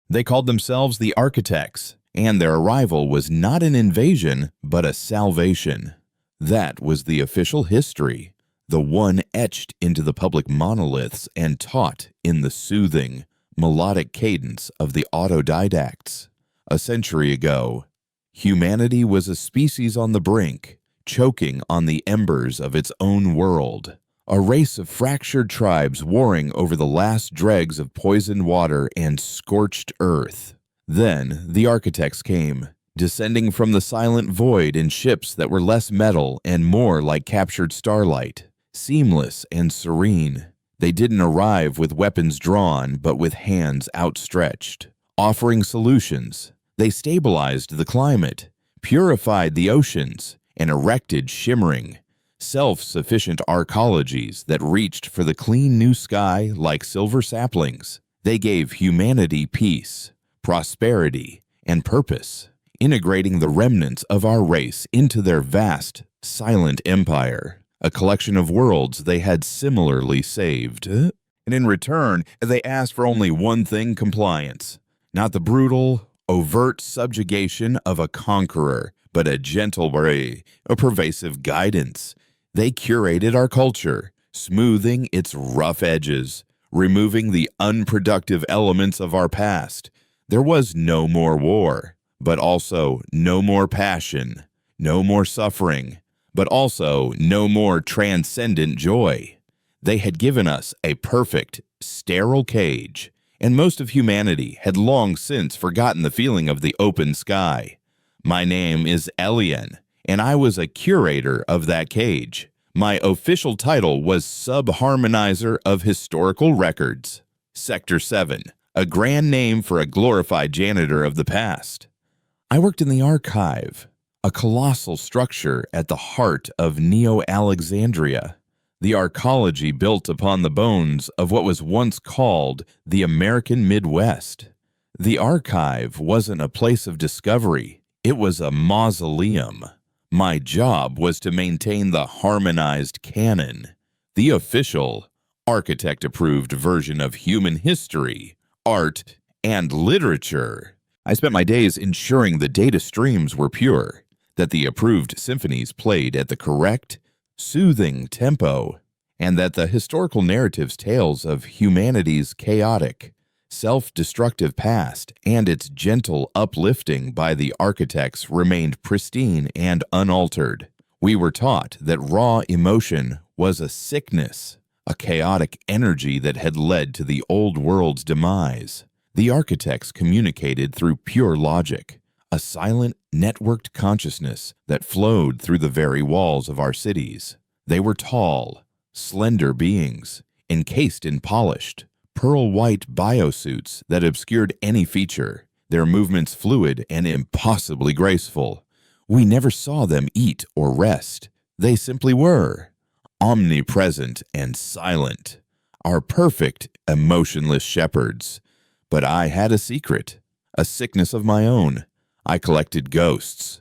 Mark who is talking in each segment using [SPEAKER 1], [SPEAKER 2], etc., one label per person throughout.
[SPEAKER 1] They called themselves the Architects, and their arrival was not an invasion, but a salvation. That was the official history, the one etched into the public monoliths and taught in the soothing, melodic cadence of the autodidacts. A century ago, humanity was a species on the brink, choking on the embers of its own world. A race of fractured tribes warring over the last dregs of poisoned water and scorched earth. Then the Architects came, descending from the silent void in ships that were less metal and more like captured starlight, seamless and serene. They didn't arrive with weapons drawn, but with hands outstretched, offering solutions. They stabilized the climate, purified the oceans, and erected shimmering, self-sufficient arcologies that reached for the clean new sky like silver saplings. They gave humanity peace, prosperity, and purpose, integrating the remnants of our race into their vast, silent empire, a collection of worlds they had similarly saved. And in return, they asked for only one thing: compliance. Not the brutal, overt subjugation of a conqueror, but a gentle bray, a pervasive guidance. They curated our culture, smoothing its rough edges, removing the unproductive elements of our past. There was no more war, but also no more passion, no more suffering, but also no more transcendent joy. They had given us a perfect, sterile cage, and most of humanity had long since forgotten the feeling of the open sky. My name is Elian, and I was a curator of that cage. My official title was Sub-Harmonizer of Historical Records. Sector 7, a grand name for a glorified janitor of the past. I worked in the archive, a colossal structure at the heart of Neo-Alexandria. The archaeology built upon the bones of what was once called the American Midwest. The archive wasn't a place of discovery. It was a mausoleum. My job was to maintain the harmonized canon, the official, architect-approved version of human history, art, and literature. I spent my days ensuring the data streams were pure, that the approved symphonies played at the correct, soothing tempo, and that the historical narrative's tales of humanity's chaotic, self-destructive past and its gentle uplifting by the architects remained pristine and unaltered. We were taught that raw emotion was a sickness, a chaotic energy that had led to the old world's demise. The architects communicated through pure logic, a silent, networked consciousness that flowed through the very walls of our cities. They were tall, slender beings, encased in polished, pearl-white biosuits that obscured any feature, their movements fluid and impossibly graceful. We never saw them eat or rest. They simply were, omnipresent and silent, our perfect, emotionless shepherds. But I had a secret, a sickness of my own. I collected ghosts.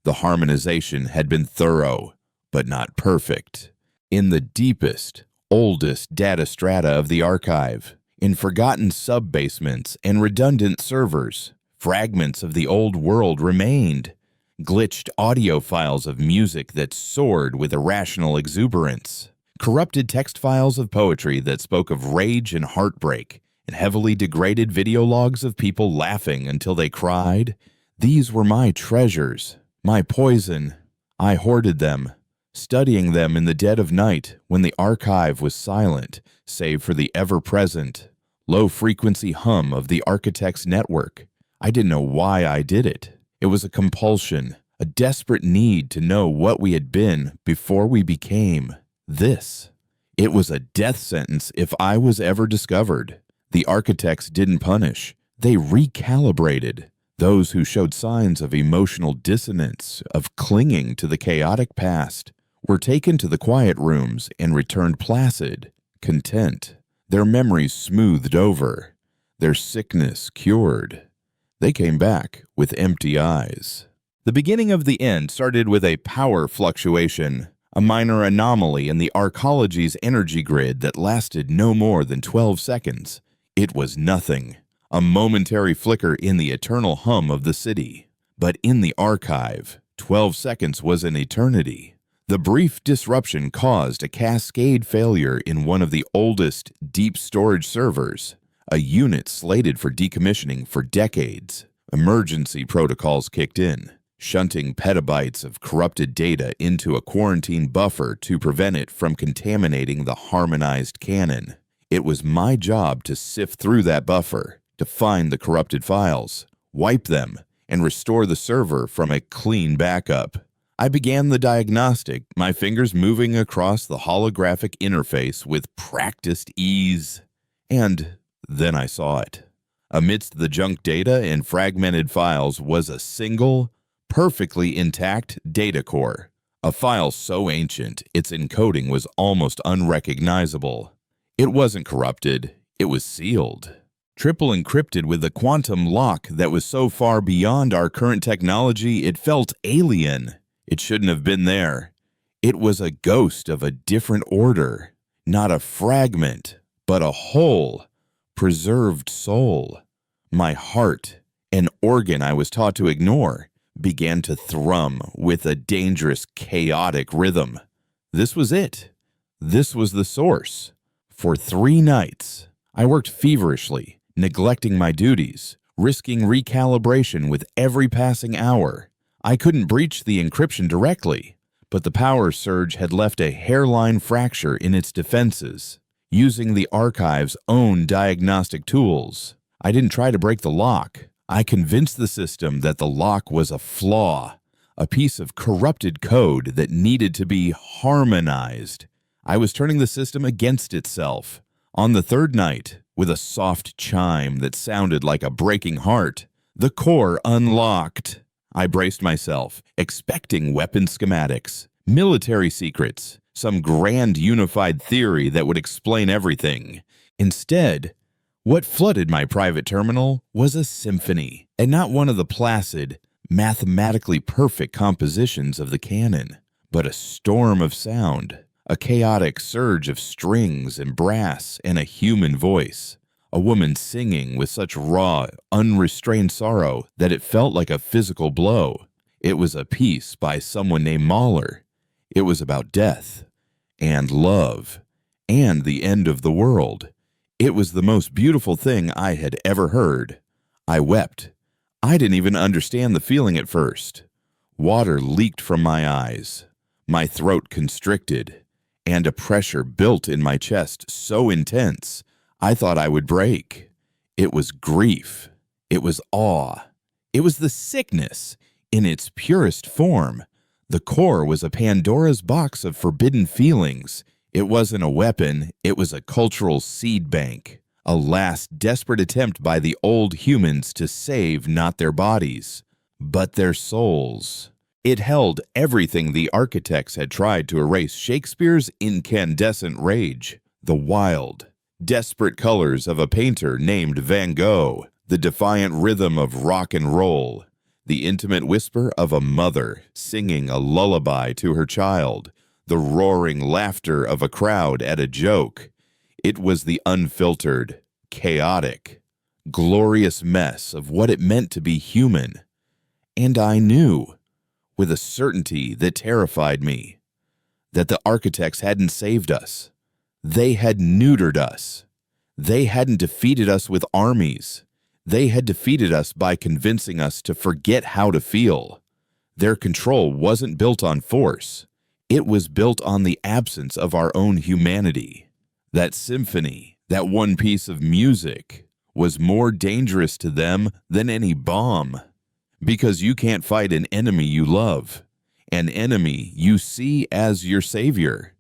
[SPEAKER 1] The harmonization had been thorough, but not perfect. In the deepest, oldest data strata of the archive, in forgotten sub-basements and redundant servers, fragments of the old world remained, glitched audio files of music that soared with irrational exuberance, corrupted text files of poetry that spoke of rage and heartbreak, and heavily degraded video logs of people laughing until they cried. These were my treasures, my poison. I hoarded them, studying them in the dead of night when the archive was silent, save for the ever-present, low-frequency hum of the architect's network. I didn't know why I did it. It was a compulsion, a desperate need to know what we had been before we became this. It was a death sentence if I was ever discovered. The architects didn't punish. They recalibrated. Those who showed signs of emotional dissonance, of clinging to the chaotic past, were taken to the quiet rooms and returned placid, content, their memories smoothed over, their sickness cured. They came back with empty eyes. The beginning of the end started with a power fluctuation, a minor anomaly in the arcology's energy grid that lasted no more than 12 seconds. It was nothing, a momentary flicker in the eternal hum of the city. But in the archive, 12 seconds was an eternity. The brief disruption caused a cascade failure in one of the oldest deep storage servers, a unit slated for decommissioning for decades. Emergency protocols kicked in, shunting petabytes of corrupted data into a quarantine buffer to prevent it from contaminating the harmonized canon. It was my job to sift through that buffer, to find the corrupted files, wipe them, and restore the server from a clean backup. I began the diagnostic, my fingers moving across the holographic interface with practiced ease. And then I saw it. Amidst the junk data and fragmented files was a single, perfectly intact data core. A file so ancient, its encoding was almost unrecognizable. It wasn't corrupted, it was sealed. Triple encrypted with a quantum lock that was so far beyond our current technology it felt alien. It shouldn't have been there. It was a ghost of a different order. Not a fragment, but a whole, preserved soul. My heart, an organ I was taught to ignore, began to thrum with a dangerous, chaotic rhythm. This was it. This was the source. For 3 nights, I worked feverishly, neglecting my duties, risking recalibration with every passing hour. I couldn't breach the encryption directly, but the power surge had left a hairline fracture in its defenses. Using the archive's own diagnostic tools, I didn't try to break the lock. I convinced the system that the lock was a flaw, a piece of corrupted code that needed to be harmonized. I was turning the system against itself. On the 3rd night, with a soft chime that sounded like a breaking heart, the core unlocked. I braced myself, expecting weapon schematics, military secrets, some grand unified theory that would explain everything. Instead, what flooded my private terminal was a symphony, and not one of the placid, mathematically perfect compositions of the canon, but a storm of sound, a chaotic surge of strings and brass and a human voice. A woman singing with such raw, unrestrained sorrow that it felt like a physical blow. It was a piece by someone named Mahler. It was about death and love and the end of the world. It was the most beautiful thing I had ever heard. I wept. I didn't even understand the feeling at first. Water leaked from my eyes. My throat constricted, and a pressure built in my chest so intense I thought I would break. It was grief. It was awe. It was the sickness in its purest form. The core was a Pandora's box of forbidden feelings. It wasn't a weapon, it was a cultural seed bank, a last desperate attempt by the old humans to save not their bodies, but their souls. It held everything the architects had tried to erase Shakespeare's incandescent rage, the wild, desperate colors of a painter named Van Gogh, the defiant rhythm of rock and roll, the intimate whisper of a mother singing a lullaby to her child, the roaring laughter of a crowd at a joke. It was the unfiltered, chaotic, glorious mess of what it meant to be human. And I knew, with a certainty that terrified me, that the architects hadn't saved us. They had neutered us. They hadn't defeated us with armies. They had defeated us by convincing us to forget how to feel. Their control wasn't built on force. It was built on the absence of our own humanity. That symphony, that one piece of music, was more dangerous to them than any bomb. Because you can't fight an enemy you love, an enemy you see as your savior.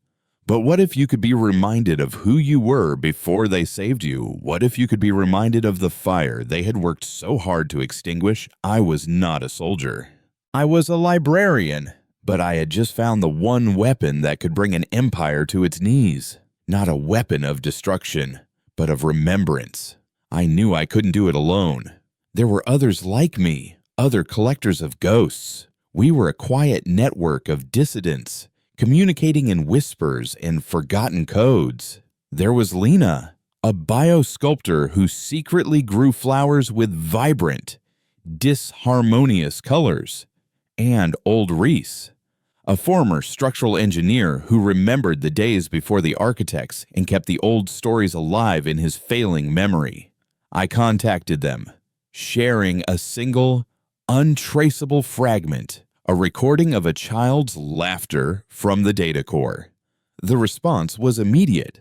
[SPEAKER 1] But what if you could be reminded of who you were before they saved you? What if you could be reminded of the fire they had worked so hard to extinguish? I was not a soldier. I was a librarian, but I had just found the one weapon that could bring an empire to its knees. Not a weapon of destruction, but of remembrance. I knew I couldn't do it alone. There were others like me, other collectors of ghosts. We were a quiet network of dissidents, communicating in whispers and forgotten codes. There was Lena, a biosculptor who secretly grew flowers with vibrant, disharmonious colors, and old Reese, a former structural engineer who remembered the days before the architects and kept the old stories alive in his failing memory. I contacted them, sharing a single, untraceable fragment, a recording of a child's laughter from the data core. The response was immediate.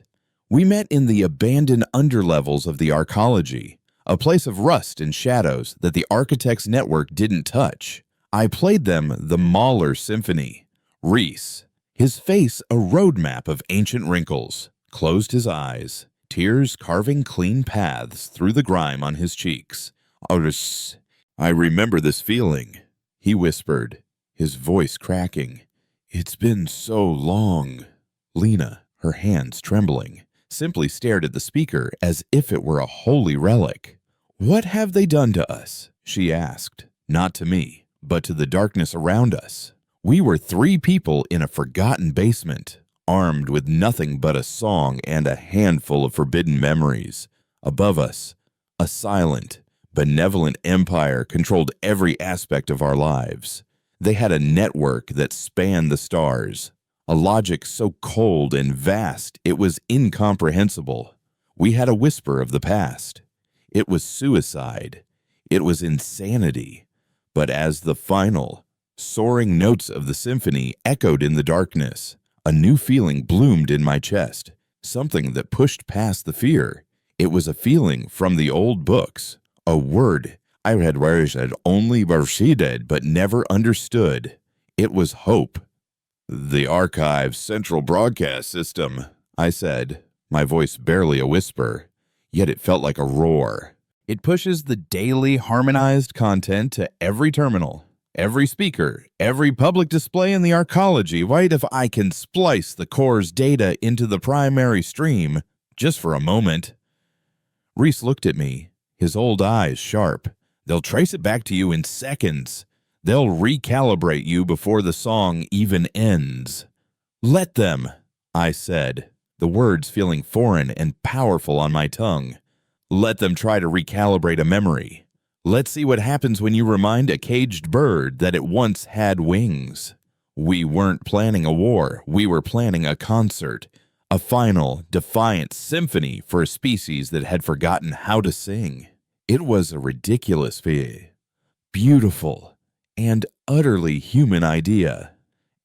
[SPEAKER 1] We met in the abandoned underlevels of the arcology, a place of rust and shadows that the architects' network didn't touch. I played them the Mahler Symphony. Reese, his face a roadmap of ancient wrinkles, closed his eyes, tears carving clean paths through the grime on his cheeks. I remember this feeling, he whispered, his voice cracking. It's been so long. Lena, her hands trembling, simply stared at the speaker as if it were a holy relic. What have they done to us? She asked, not to me, but to the darkness around us. We were 3 people in a forgotten basement, armed with nothing but a song and a handful of forbidden memories. Above us, a silent, benevolent empire controlled every aspect of our lives. They had a network that spanned the stars, a logic so cold and vast it was incomprehensible. We had a whisper of the past. It was suicide. It was insanity. But as the final, soaring notes of the symphony echoed in the darkness, a new feeling bloomed in my chest, something that pushed past the fear. It was a feeling from the old books, a word I had read only repeated but never understood. It was hope. The Archive's central broadcast system, I said, my voice barely a whisper, yet it felt like a roar. It pushes the daily harmonized content to every terminal, every speaker, every public display in the arcology. Right, if I can splice the core's data into the primary stream, just for a moment. Reese looked at me, his old eyes sharp. They'll trace it back to you in seconds. They'll recalibrate you before the song even ends. Let them, I said, the words feeling foreign and powerful on my tongue. Let them try to recalibrate a memory. Let's see what happens when you remind a caged bird that it once had wings. We weren't planning a war. We were planning a concert, a final, defiant symphony for a species that had forgotten how to sing. It was a ridiculous, beautiful, and utterly human idea,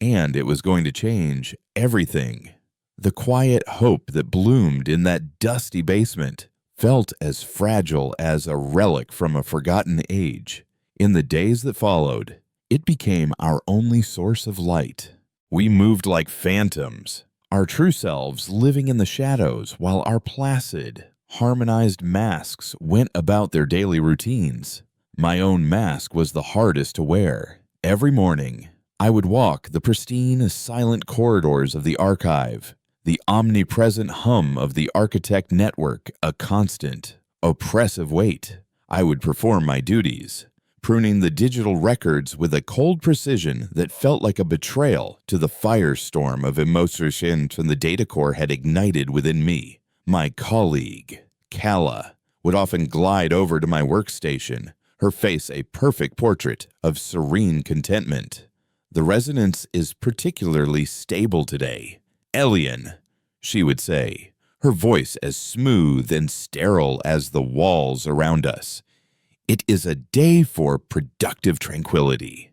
[SPEAKER 1] and it was going to change everything. The quiet hope that bloomed in that dusty basement felt as fragile as a relic from a forgotten age. In the days that followed, it became our only source of light. We moved like phantoms, our true selves living in the shadows while our placid, harmonized masks went about their daily routines. My own mask was the hardest to wear. Every morning, I would walk the pristine, silent corridors of the archive, the omnipresent hum of the architect network a constant, oppressive weight. I would perform my duties, pruning the digital records with a cold precision that felt like a betrayal to the firestorm of emotion from the data core had ignited within me. My colleague, Kala, would often glide over to my workstation, her face a perfect portrait of serene contentment. The resonance is particularly stable today. Elian, she would say, her voice as smooth and sterile as the walls around us. It is a day for productive tranquility.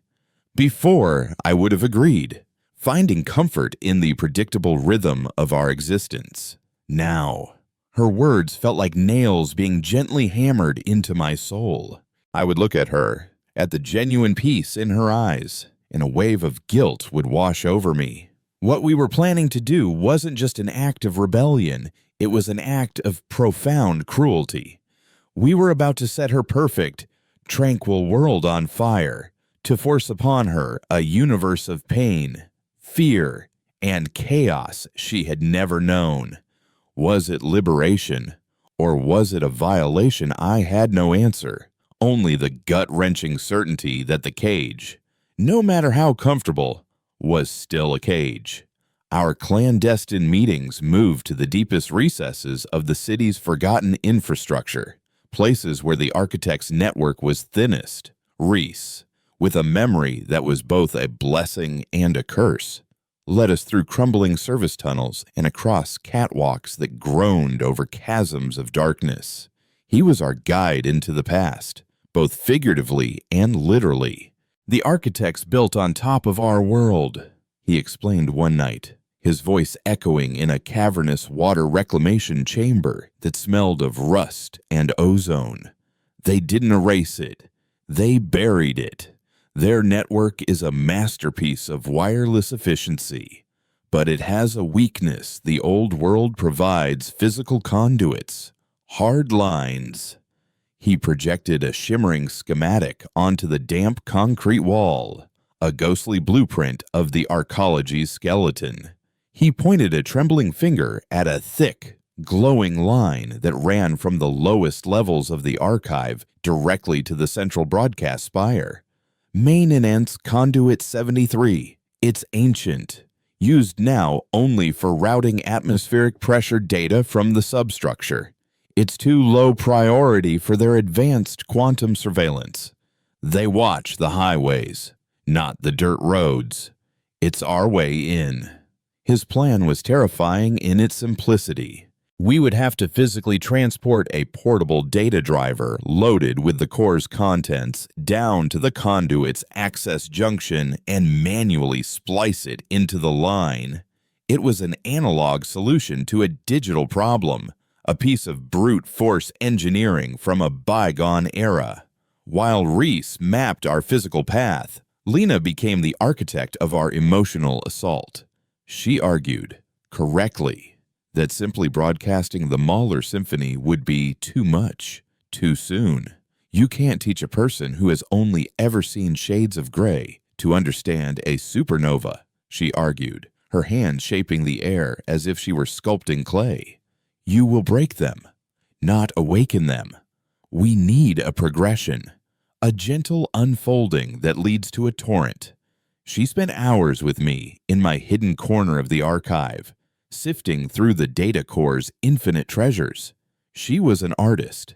[SPEAKER 1] Before, I would have agreed, finding comfort in the predictable rhythm of our existence. Now, her words felt like nails being gently hammered into my soul. I would look at her, at the genuine peace in her eyes, and a wave of guilt would wash over me. What we were planning to do wasn't just an act of rebellion, it was an act of profound cruelty. We were about to set her perfect, tranquil world on fire, to force upon her a universe of pain, fear, and chaos she had never known. Was it liberation, or was it a violation? I had no answer, only the gut-wrenching certainty that the cage, no matter how comfortable, was still a cage. Our clandestine meetings moved to the deepest recesses of the city's forgotten infrastructure, places where the architect's network was thinnest. Reese, with a memory that was both a blessing and a curse, led us through crumbling service tunnels and across catwalks that groaned over chasms of darkness. He was our guide into the past, both figuratively and literally. "The architects built on top of our world," he explained one night, his voice echoing in a cavernous water reclamation chamber that smelled of rust and ozone. "They didn't erase it. They buried it. Their network is a masterpiece of wireless efficiency, but it has a weakness the old world provides: physical conduits, hard lines." He projected a shimmering schematic onto the damp concrete wall, a ghostly blueprint of the arcology's skeleton. He pointed a trembling finger at a thick, glowing line that ran from the lowest levels of the archive directly to the central broadcast spire. "Maintenance Conduit 73. It's ancient, used now only for routing atmospheric pressure data from the substructure. It's too low priority for their advanced quantum surveillance. They watch the highways, not the dirt roads. It's our way in." His plan was terrifying in its simplicity. We would have to physically transport a portable data driver loaded with the core's contents down to the conduit's access junction and manually splice it into the line. It was an analog solution to a digital problem, a piece of brute force engineering from a bygone era. While Reese mapped our physical path, Lena became the architect of our emotional assault. She argued, correctly, that simply broadcasting the Mahler Symphony would be too much, too soon. You can't teach a person who has only ever seen shades of gray to understand a supernova, she argued, her hand shaping the air as if she were sculpting clay. You will break them, not awaken them. We need a progression, a gentle unfolding that leads to a torrent. She spent hours with me in my hidden corner of the archive, sifting through the data core's infinite treasures. She was an artist,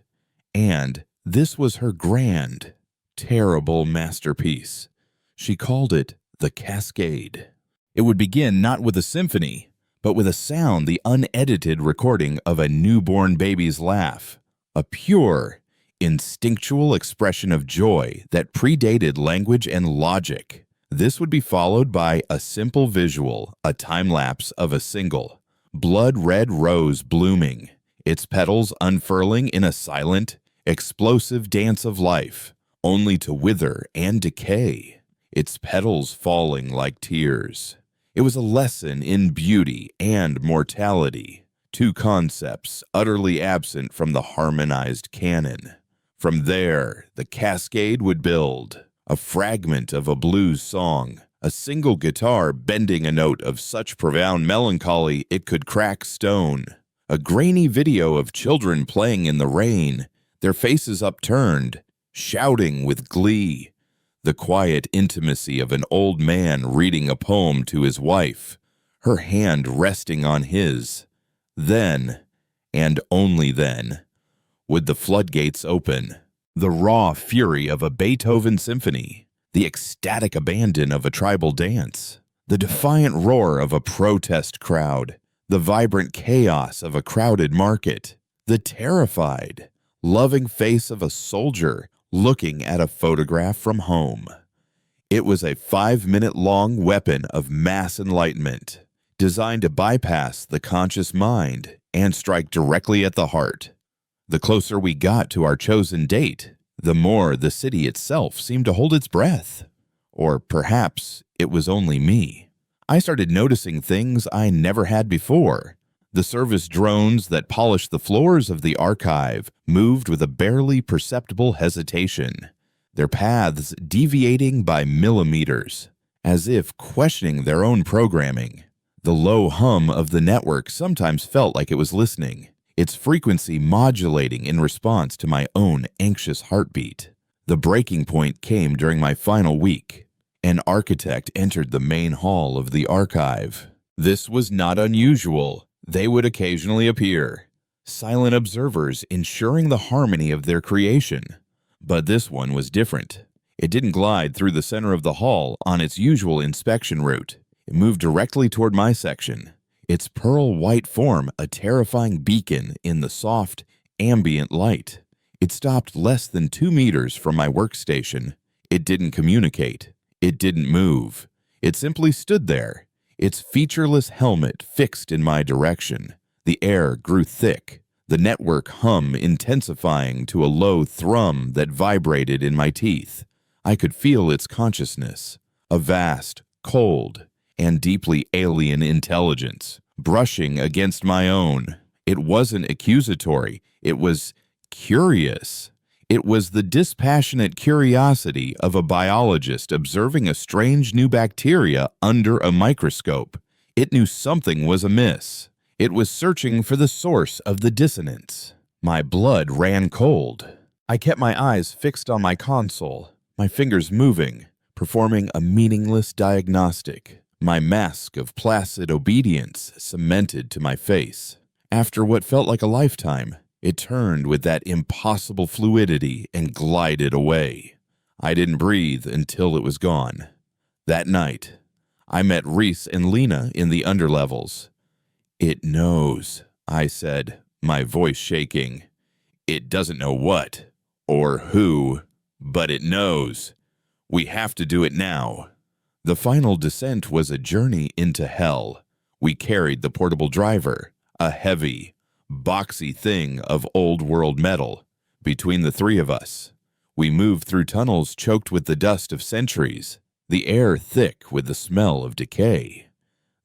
[SPEAKER 1] and this was her grand, terrible masterpiece. She called it the Cascade. It would begin not with a symphony, but with a sound, the unedited recording of a newborn baby's laugh, a pure, instinctual expression of joy that predated language and logic. This would be followed by a simple visual, a time-lapse of a single blood-red rose blooming, its petals unfurling in a silent, explosive dance of life, only to wither and decay, its petals falling like tears. It was a lesson in beauty and mortality, two concepts utterly absent from the harmonized canon. From there, the cascade would build, a fragment of a blues song, a single guitar bending a note of such profound melancholy it could crack stone, a grainy video of children playing in the rain, their faces upturned, shouting with glee, the quiet intimacy of an old man reading a poem to his wife, her hand resting on his. Then, and only then, would the floodgates open. The raw fury of a Beethoven symphony, the ecstatic abandon of a tribal dance, the defiant roar of a protest crowd, the vibrant chaos of a crowded market, the terrified, loving face of a soldier looking at a photograph from home. It was a 5-minute-long weapon of mass enlightenment, designed to bypass the conscious mind and strike directly at the heart. The closer we got to our chosen date, the more the city itself seemed to hold its breath. Or perhaps it was only me. I started noticing things I never had before. The service drones that polished the floors of the archive moved with a barely perceptible hesitation, their paths deviating by millimeters, as if questioning their own programming. The low hum of the network sometimes felt like it was listening, its frequency modulating in response to my own anxious heartbeat. The breaking point came during my final week. An architect entered the main hall of the archive. This was not unusual. They would occasionally appear, silent observers ensuring the harmony of their creation. But this one was different. It didn't glide through the center of the hall on its usual inspection route. It moved directly toward my section, its pearl white form a terrifying beacon in the soft, ambient light. It stopped less than 2 meters from my workstation. It didn't communicate. It didn't move. It simply stood there, its featureless helmet fixed in my direction. The air grew thick, the network hum intensifying to a low thrum that vibrated in my teeth. I could feel its consciousness, a vast, cold, and deeply alien intelligence, brushing against my own. It wasn't accusatory, it was curious. It was the dispassionate curiosity of a biologist observing a strange new bacteria under a microscope. It knew something was amiss. It was searching for the source of the dissonance. My blood ran cold. I kept my eyes fixed on my console, my fingers moving, performing a meaningless diagnostic, my mask of placid obedience cemented to my face. After what felt like a lifetime, it turned with that impossible fluidity and glided away. I didn't breathe until it was gone. That night, I met Reese and Lena in the underlevels. "It knows," I said, my voice shaking. "It doesn't know what, or who, but it knows. We have to do it now." The final descent was a journey into hell. We carried the portable driver, a heavy, boxy thing of old-world metal, between the three of us. We moved through tunnels choked with the dust of centuries, the air thick with the smell of decay.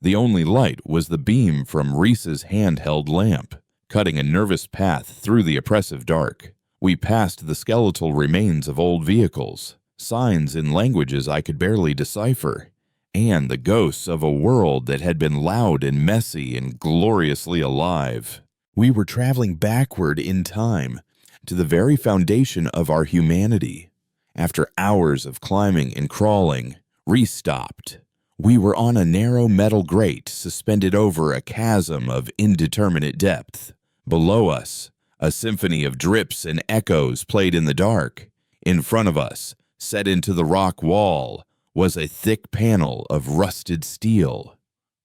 [SPEAKER 1] The only light was the beam from Reese's handheld lamp, cutting a nervous path through the oppressive dark. We passed the skeletal remains of old vehicles, signs in languages I could barely decipher, and the ghosts of a world that had been loud and messy and gloriously alive. We were traveling backward in time, to the very foundation of our humanity. After hours of climbing and crawling, Reese stopped. We were on a narrow metal grate suspended over a chasm of indeterminate depth. Below us, a symphony of drips and echoes played in the dark. In front of us, set into the rock wall, was a thick panel of rusted steel.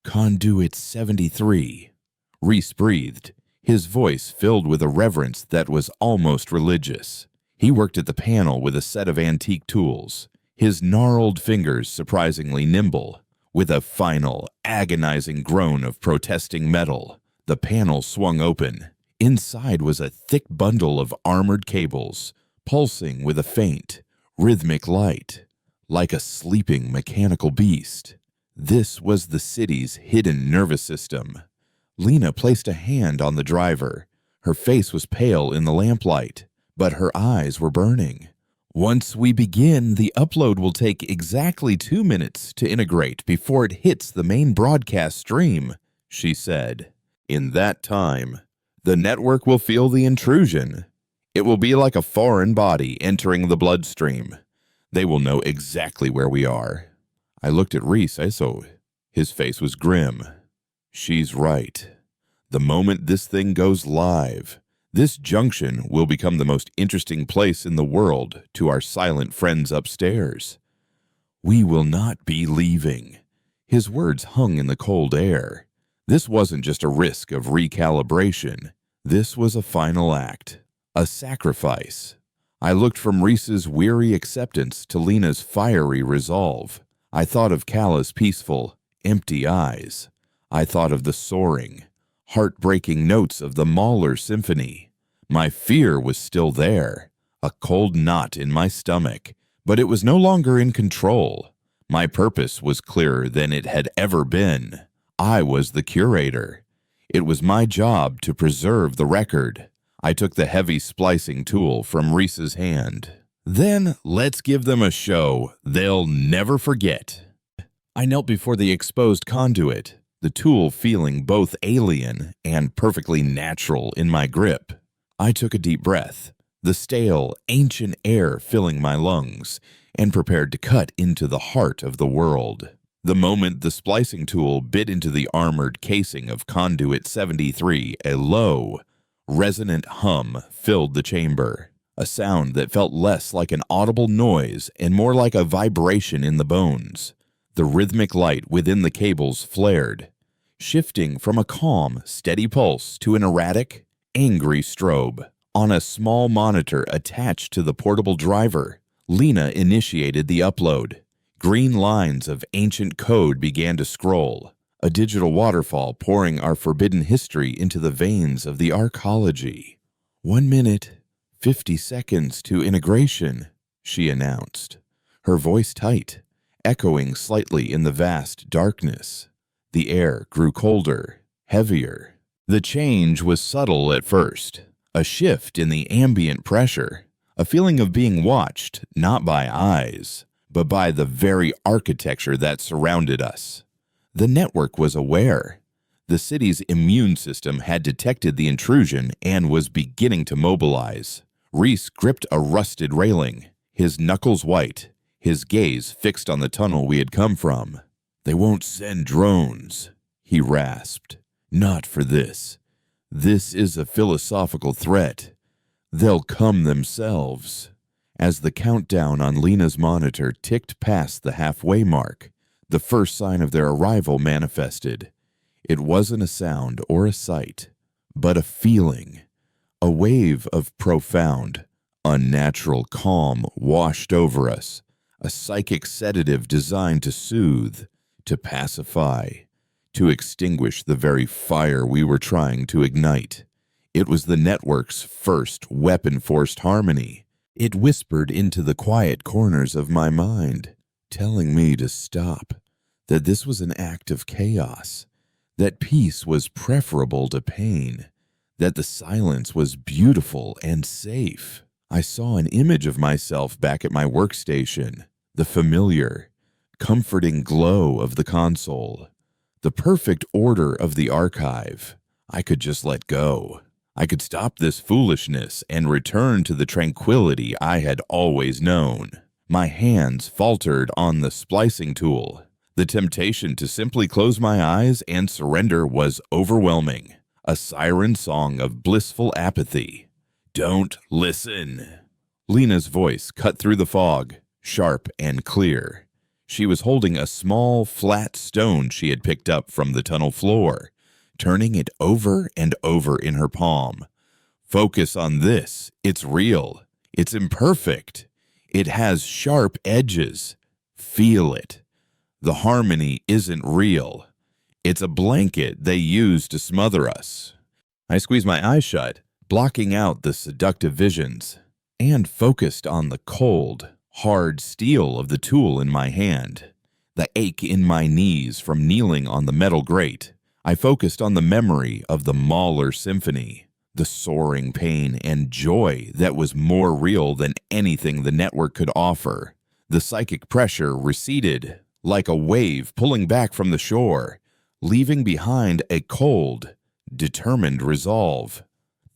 [SPEAKER 1] "Conduit 73. Reese breathed, his voice filled with a reverence that was almost religious. He worked at the panel with a set of antique tools, his gnarled fingers surprisingly nimble. With a final, agonizing groan of protesting metal, the panel swung open. Inside was a thick bundle of armored cables, pulsing with a faint, rhythmic light, like a sleeping mechanical beast. This was the city's hidden nervous system. Lena placed a hand on the driver. Her face was pale in the lamplight, but her eyes were burning. "Once we begin, the upload will take exactly 2 minutes to integrate before it hits the main broadcast stream," she said. "In that time, the network will feel the intrusion. It will be like a foreign body entering the bloodstream. They will know exactly where we are." I looked at Reese. His face was grim. "She's right. The moment this thing goes live, this junction will become the most interesting place in the world to our silent friends upstairs. We will not be leaving." His words hung in the cold air. This wasn't just a risk of recalibration. This was a final act, a sacrifice. I looked from Reese's weary acceptance to Lena's fiery resolve. I thought of Calla's peaceful, empty eyes. I thought of the soaring, heartbreaking notes of the Mahler Symphony. My fear was still there, a cold knot in my stomach, but it was no longer in control. My purpose was clearer than it had ever been. I was the curator. It was my job to preserve the record. I took the heavy splicing tool from Reese's hand. "Then let's give them a show they'll never forget." I knelt before the exposed conduit, the tool feeling both alien and perfectly natural in my grip. I took a deep breath, the stale, ancient air filling my lungs, and prepared to cut into the heart of the world. The moment the splicing tool bit into the armored casing of Conduit 73, a low, resonant hum filled the chamber, a sound that felt less like an audible noise and more like a vibration in the bones. The rhythmic light within the cables flared, shifting from a calm, steady pulse to an erratic, angry strobe. On a small monitor attached to the portable driver, Lena initiated the upload. Green lines of ancient code began to scroll, a digital waterfall pouring our forbidden history into the veins of the arcology. 1 minute, 50 seconds to integration, she announced, her voice tight, echoing slightly in the vast darkness. The air grew colder, heavier. The change was subtle at first, a shift in the ambient pressure, a feeling of being watched not by eyes, but by the very architecture that surrounded us. The network was aware. The city's immune system had detected the intrusion and was beginning to mobilize. Reese gripped a rusted railing, his knuckles white, his gaze fixed on the tunnel we had come from. "They won't send drones," he rasped. "Not for this. This is a philosophical threat. They'll come themselves." As the countdown on Lena's monitor ticked past the halfway mark, the first sign of their arrival manifested. It wasn't a sound or a sight, but a feeling. A wave of profound, unnatural calm washed over us, a psychic sedative designed to soothe, to pacify, to extinguish the very fire we were trying to ignite. It was the network's first weapon-forced harmony. It whispered into the quiet corners of my mind, telling me to stop, that this was an act of chaos, that peace was preferable to pain, that the silence was beautiful and safe. I saw an image of myself back at my workstation, the familiar, comforting glow of the console, the perfect order of the archive. I could just let go. I could stop this foolishness and return to the tranquility I had always known. My hands faltered on the splicing tool. The temptation to simply close my eyes and surrender was overwhelming, a siren song of blissful apathy. "Don't listen." Lena's voice cut through the fog, sharp and clear. She was holding a small, flat stone she had picked up from the tunnel floor, turning it over and over in her palm. "Focus on this. It's real. It's imperfect. It has sharp edges. Feel it. The harmony isn't real. It's a blanket they use to smother us." I squeezed my eyes shut, blocking out the seductive visions, and focused on the cold, hard steel of the tool in my hand, the ache in my knees from kneeling on the metal grate. I focused on the memory of the Mahler Symphony, the soaring pain and joy that was more real than anything the network could offer. The psychic pressure receded, like a wave pulling back from the shore, leaving behind a cold, determined resolve.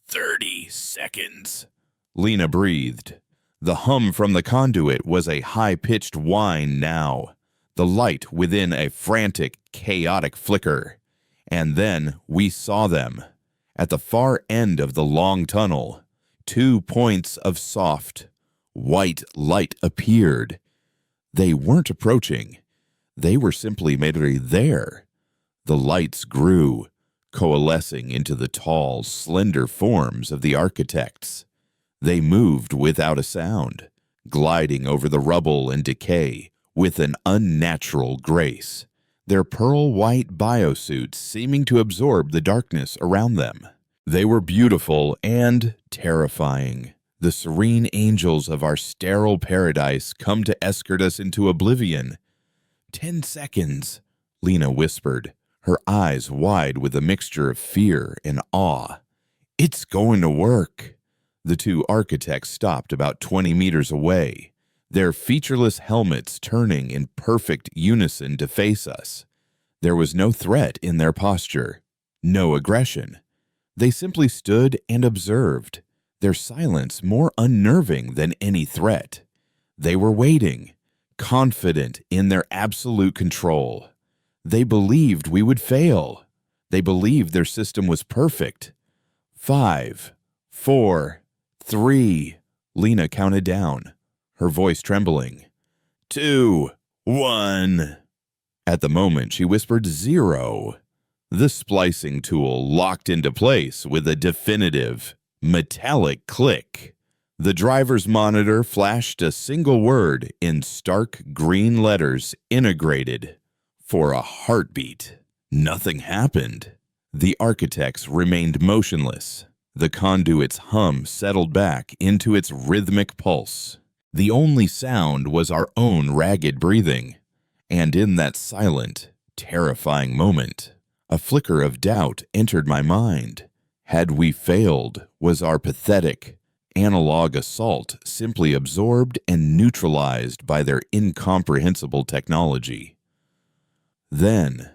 [SPEAKER 1] 30 seconds, Lena breathed. The hum from the conduit was a high-pitched whine now, the light within a frantic, chaotic flicker. And then we saw them. At the far end of the long tunnel, 2 points of soft, white light appeared. They weren't approaching. They were simply there. The lights grew, coalescing into the tall, slender forms of the architects. They moved without a sound, gliding over the rubble and decay with an unnatural grace, their pearl-white biosuits seeming to absorb the darkness around them. They were beautiful and terrifying, the serene angels of our sterile paradise come to escort us into oblivion. 10 seconds, Lena whispered, her eyes wide with a mixture of fear and awe. "It's going to work." The 2 architects stopped about 20 meters away, their featureless helmets turning in perfect unison to face us. There was no threat in their posture, no aggression. They simply stood and observed, their silence more unnerving than any threat. They were waiting, confident in their absolute control. They believed we would fail. They believed their system was perfect. 5, 4, 3, Lena counted down, her voice trembling. 2, 1. At the moment, she whispered 0. The splicing tool locked into place with a definitive, metallic click. The driver's monitor flashed a single word in stark green letters integrated. For a heartbeat. Nothing happened. The architects remained motionless. The conduit's hum settled back into its rhythmic pulse. The only sound was our own ragged breathing. And in that silent, terrifying moment, a flicker of doubt entered my mind. Had we failed, was our pathetic, analog assault simply absorbed and neutralized by their incomprehensible technology? Then,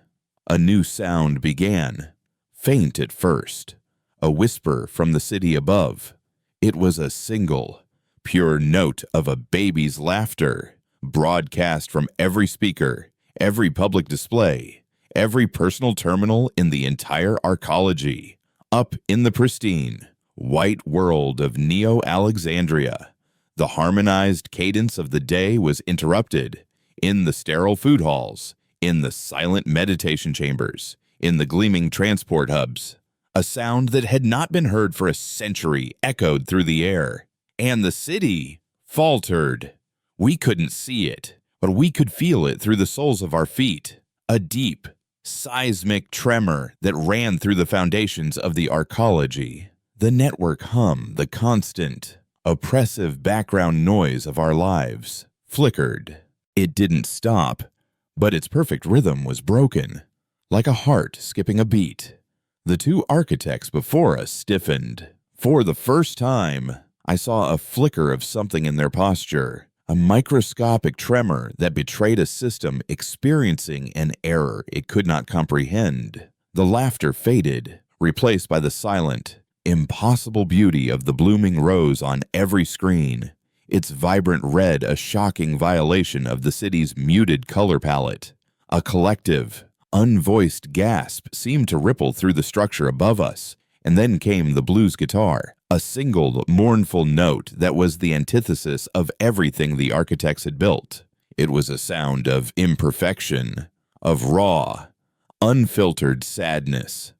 [SPEAKER 1] a new sound began, faint at first, a whisper from the city above. It was a single, pure note of a baby's laughter, broadcast from every speaker, every public display, every personal terminal in the entire arcology, up in the pristine, white world of Neo-Alexandria. The harmonized cadence of the day was interrupted in the sterile food halls, in the silent meditation chambers, in the gleaming transport hubs. A sound that had not been heard for a century echoed through the air, and the city faltered. We couldn't see it, but we could feel it through the soles of our feet. A deep, seismic tremor that ran through the foundations of the arcology. The network hum, the constant, oppressive background noise of our lives, flickered. It didn't stop, but its perfect rhythm was broken, like a heart skipping a beat. The two architects before us stiffened. For the first time, I saw a flicker of something in their posture, a microscopic tremor that betrayed a system experiencing an error it could not comprehend. The laughter faded, replaced by the silent, impossible beauty of the blooming rose on every screen, its vibrant red a shocking violation of the city's muted color palette. A collective, unvoiced gasp seemed to ripple through the structure above us, and then came the blues guitar, a single mournful note that was the antithesis of everything the architects had built. It was a sound of imperfection, of raw, unfiltered sadness.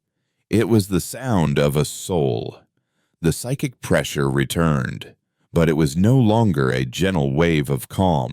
[SPEAKER 1] It was the sound of a soul. The psychic pressure returned, but it was no longer a gentle wave of calm.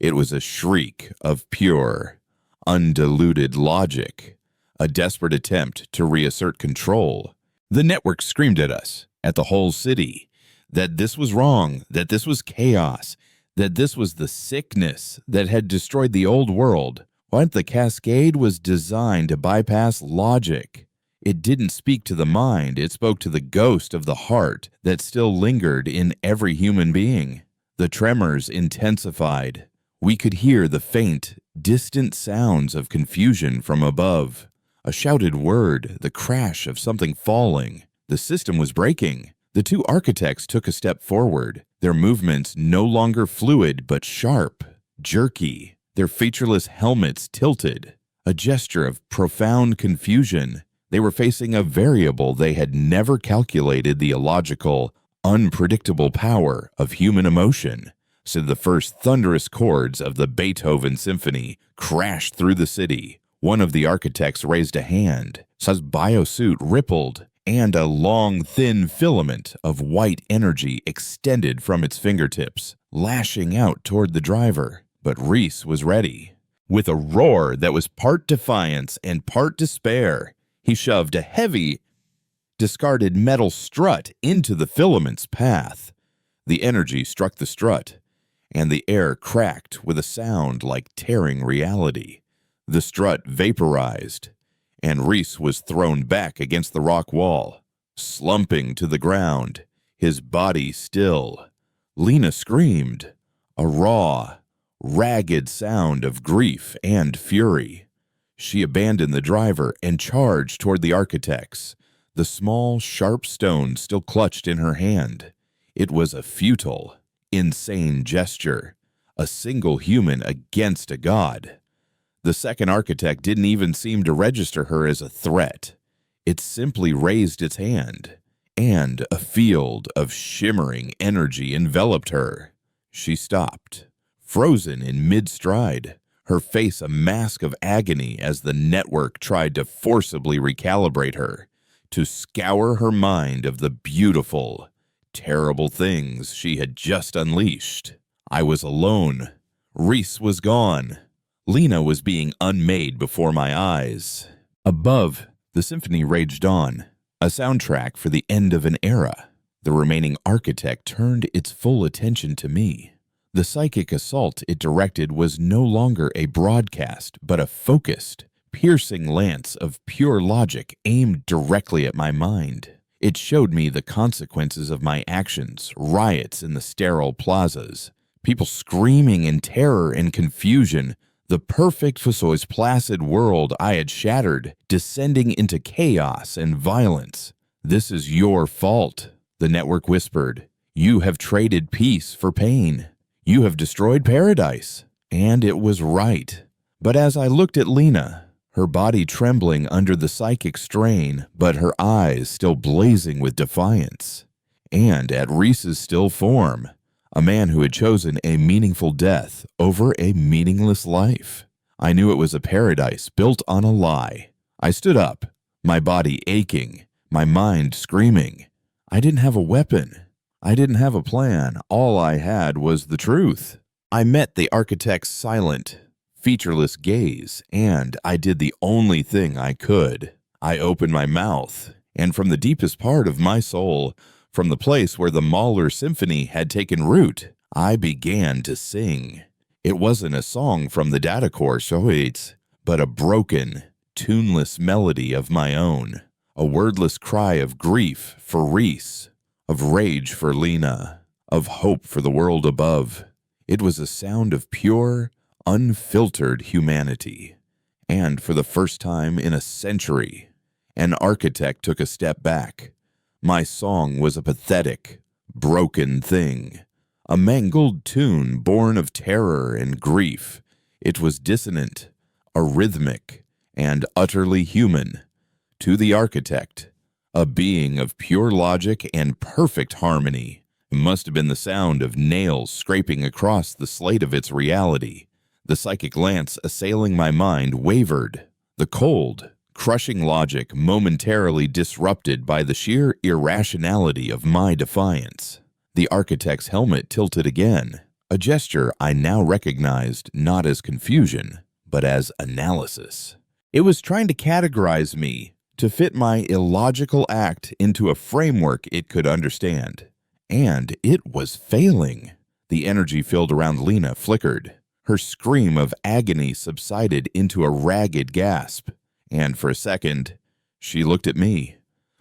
[SPEAKER 1] It was a shriek of pure, undiluted logic, a desperate attempt to reassert control. The network screamed at us, at the whole city, that this was wrong, that this was chaos, that this was the sickness that had destroyed the old world. But the cascade was designed to bypass logic. It didn't speak to the mind, it spoke to the ghost of the heart that still lingered in every human being. The tremors intensified. We could hear the faint, distant sounds of confusion from above. A shouted word, the crash of something falling. The system was breaking. The two architects took a step forward, their movements no longer fluid but sharp, jerky, their featureless helmets tilted. A gesture of profound confusion. They were facing a variable they had never calculated: the illogical, unpredictable power of human emotion. So the first thunderous chords of the Beethoven symphony crashed through the city. One of the architects raised a hand. His biosuit rippled, and a long, thin filament of white energy extended from its fingertips, lashing out toward the driver. But Reese was ready. With a roar that was part defiance and part despair, he shoved a heavy, discarded metal strut into the filament's path. The energy struck the strut, and the air cracked with a sound like tearing reality. The strut vaporized, and Reese was thrown back against the rock wall, slumping to the ground, his body still. Lena screamed, a raw, ragged sound of grief and fury. She abandoned the driver and charged toward the architects, the small, sharp stone still clutched in her hand. It was a futile, insane gesture, a single human against a god. The second architect didn't even seem to register her as a threat. It simply raised its hand, and a field of shimmering energy enveloped her. She stopped, frozen in mid-stride, her face a mask of agony as the network tried to forcibly recalibrate her, to scour her mind of the beautiful, terrible things she had just unleashed. I was alone. Reese was gone. Lena was being unmade before my eyes. Above, the symphony raged on, a soundtrack for the end of an era. The remaining architect turned its full attention to me. The psychic assault it directed was no longer a broadcast, but a focused, piercing lance of pure logic aimed directly at my mind. It showed me the consequences of my actions, riots in the sterile plazas, people screaming in terror and confusion, the perfect Fusoy's placid world I had shattered, descending into chaos and violence. "This is your fault," the network whispered. "You have traded peace for pain. You have destroyed paradise." And it was right. But as I looked at Lena, her body trembling under the psychic strain, but her eyes still blazing with defiance, and at Reese's still form, a man who had chosen a meaningful death over a meaningless life, I knew it was a paradise built on a lie. I stood up, my body aching, my mind screaming. I didn't have a weapon. I didn't have a plan. All I had was the truth. I met the architect's silent, featureless gaze, and I did the only thing I could. I opened my mouth, and from the deepest part of my soul, from the place where the Mahler Symphony had taken root, I began to sing. It wasn't a song from the data core Shoits, but a broken, tuneless melody of my own, a wordless cry of grief for Reese, of rage for Lena, of hope for the world above. It was a sound of pure, unfiltered humanity. And for the first time in a century, an architect took a step back. My song was a pathetic, broken thing, a mangled tune born of terror and grief. It was dissonant, arrhythmic, and utterly human. To the architect, a being of pure logic and perfect harmony, it must have been the sound of nails scraping across the slate of its reality. The psychic lance assailing my mind wavered. The cold, crushing logic momentarily disrupted by the sheer irrationality of my defiance. The architect's helmet tilted again, a gesture I now recognized not as confusion, but as analysis. It was trying to categorize me, to fit my illogical act into a framework it could understand. And it was failing. The energy filled around Lena flickered. Her scream of agony subsided into a ragged gasp. And for a second, she looked at me,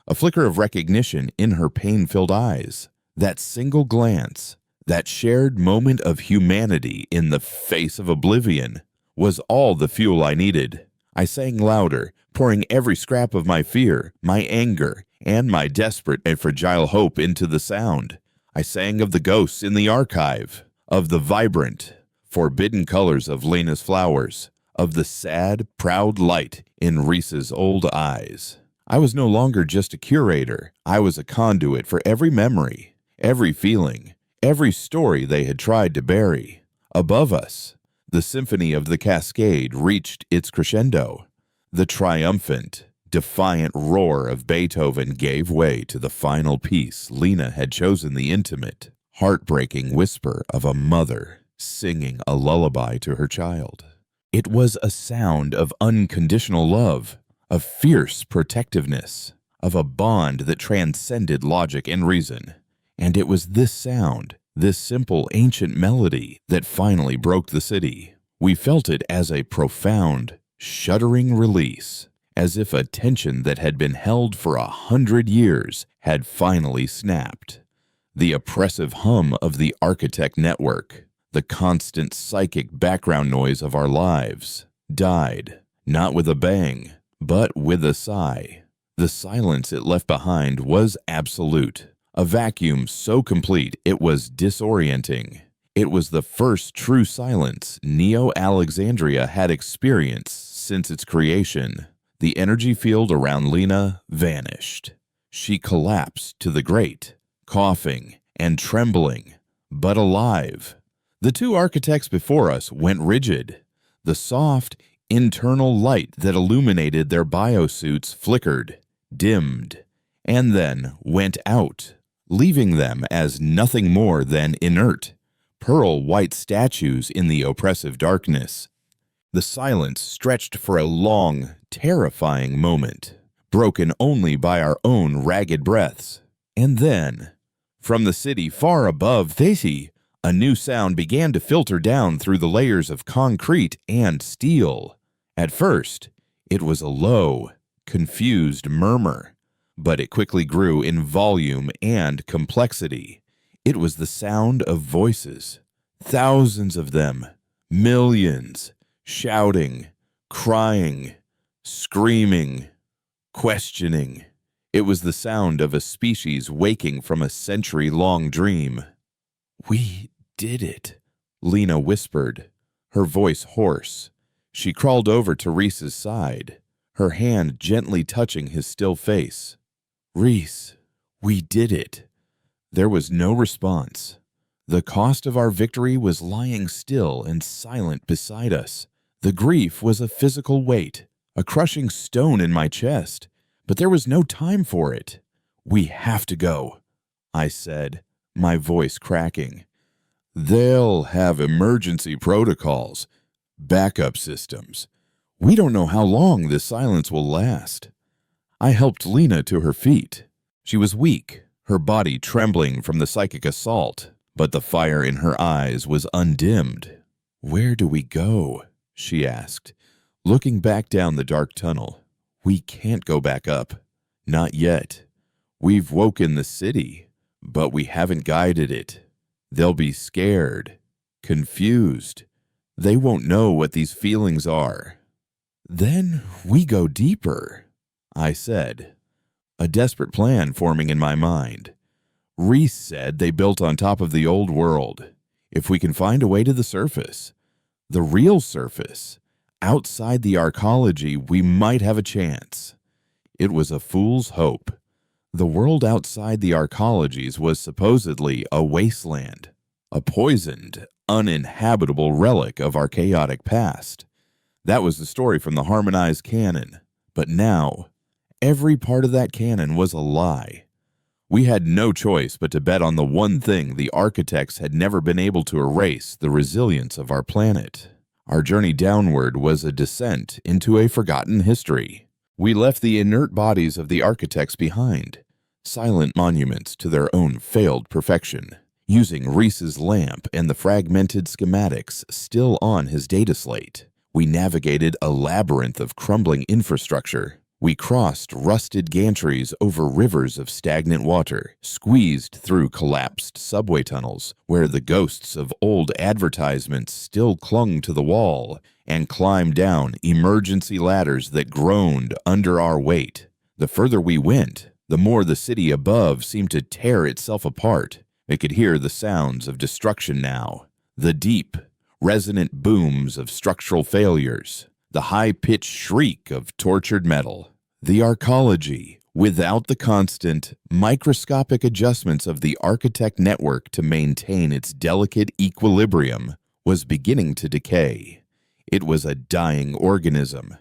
[SPEAKER 1] a flicker of recognition in her pain-filled eyes. That single glance, that shared moment of humanity in the face of oblivion, was all the fuel I needed. I sang louder, pouring every scrap of my fear, my anger, and my desperate and fragile hope into the sound. I sang of the ghosts in the archive, of the vibrant, forbidden colors of Lena's flowers, of the sad, proud light in Reese's old eyes. I was no longer just a curator. I was a conduit for every memory, every feeling, every story they had tried to bury. Above us, the symphony of the cascade reached its crescendo. The triumphant, defiant roar of Beethoven gave way to the final piece. Lena had chosen the intimate, heartbreaking whisper of a mother singing a lullaby to her child. It was a sound of unconditional love, of fierce protectiveness, of a bond that transcended logic and reason. And it was this sound, this simple ancient melody, that finally broke the city. We felt it as a profound, shuddering release, as if a tension that had been held for 100 years had finally snapped. The oppressive hum of the architect network, the constant psychic background noise of our lives, died, not with a bang, but with a sigh. The silence it left behind was absolute, a vacuum so complete it was disorienting. It was the first true silence Neo-Alexandria had experienced since its creation. The energy field around Lena vanished. She collapsed to the grate, coughing and trembling, but alive. The two architects before us went rigid. The soft, internal light that illuminated their biosuits flickered, dimmed, and then went out, leaving them as nothing more than inert, pearl-white statues in the oppressive darkness. The silence stretched for a long, terrifying moment, broken only by our own ragged breaths. And then, from the city far above Thesi, a new sound began to filter down through the layers of concrete and steel. At first, it was a low, confused murmur, but it quickly grew in volume and complexity. It was the sound of voices, thousands of them, millions, shouting, crying, screaming, questioning. It was the sound of a species waking from a century-long dream. "We did it," Lena whispered, her voice hoarse. She crawled over to Reese's side, her hand gently touching his still face. "Reese, we did it." There was no response. The cost of our victory was lying still and silent beside us. The grief was a physical weight, a crushing stone in my chest, but there was no time for it. "We have to go," I said, my voice cracking. "They'll have emergency protocols, backup systems. We don't know how long this silence will last." I helped Lena to her feet. She was weak, her body trembling from the psychic assault, but the fire in her eyes was undimmed. "Where do we go?" she asked, looking back down the dark tunnel. "We can't go back up. Not yet. We've woken the city, but we haven't guided it. They'll be scared, confused. They won't know what these feelings are." "Then we go deeper," I said, a desperate plan forming in my mind. Reese said they built on top of the old world. If we can find a way to the surface, the real surface, outside the arcology, we might have a chance. It was a fool's hope. The world outside the arcologies was supposedly a wasteland, a poisoned, uninhabitable relic of our chaotic past. That was the story from the harmonized canon. But now, every part of that canon was a lie. We had no choice but to bet on the one thing the architects had never been able to erase: the resilience of our planet. Our journey downward was a descent into a forgotten history. We left the inert bodies of the architects behind, silent monuments to their own failed perfection. Using Reese's lamp and the fragmented schematics still on his data slate, we navigated a labyrinth of crumbling infrastructure. We crossed rusted gantries over rivers of stagnant water, squeezed through collapsed subway tunnels where the ghosts of old advertisements still clung to the wall, and climbed down emergency ladders that groaned under our weight. The further we went, the more the city above seemed to tear itself apart. It could hear the sounds of destruction now, the deep, resonant booms of structural failures, the high-pitched shriek of tortured metal. The arcology, without the constant, microscopic adjustments of the architect network to maintain its delicate equilibrium, was beginning to decay. It was a dying organism,